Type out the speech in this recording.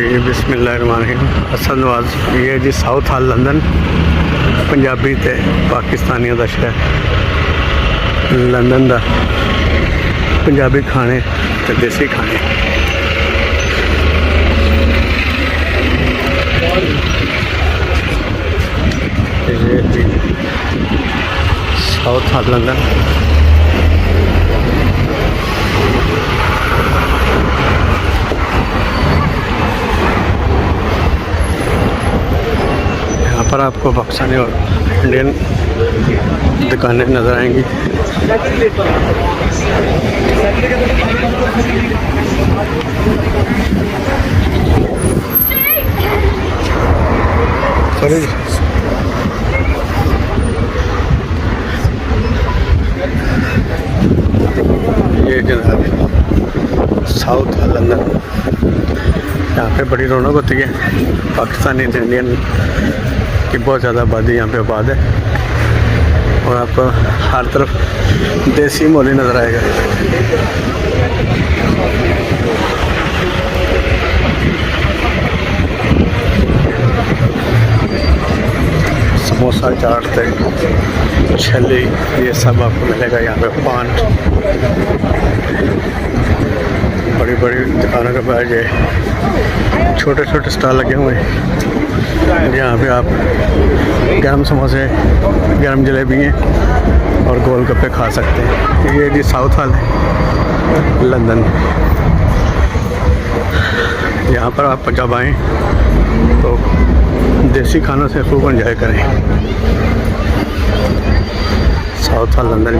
जी बिस्मिल्लाहिर्रहमानिर्रहीम। असद नवाज ये जी साउथ हाल लंदन पंजाबी ते पाकिस्तानियों का शहर लंदन का पंजाबी खाने ते देसी खाने। ये जी साउथ हाल लंदन। यहाँ पर आपको पाकिस्तानी और इंडियन दुकानें नज़र आएंगी। सॉरी ये जनाब साउथ लंदन, यहाँ पे बड़ी रौनक होती है। पाकिस्तानी इंडियन की बहुत ज़्यादा आबादी यहाँ पे आबाद है और आपको हर तरफ देसी मोली नज़र आएगा। समोसा, चाट, छली, ये सब आपको मिलेगा यहाँ पे। पान, बड़ी बड़ी दुकानों के पास ये छोटे छोटे स्टॉल लगे हुए हैं जहाँ पे आप गर्म समोसे, गर्म जलेबी हैं और गोलगप्पे खा सकते हैं। ये जी साउथ हाल है लंदन। यहाँ पर आप जब आएँ तो देसी खानों से खूब एंजॉय करें। साउथ हाल लंदन।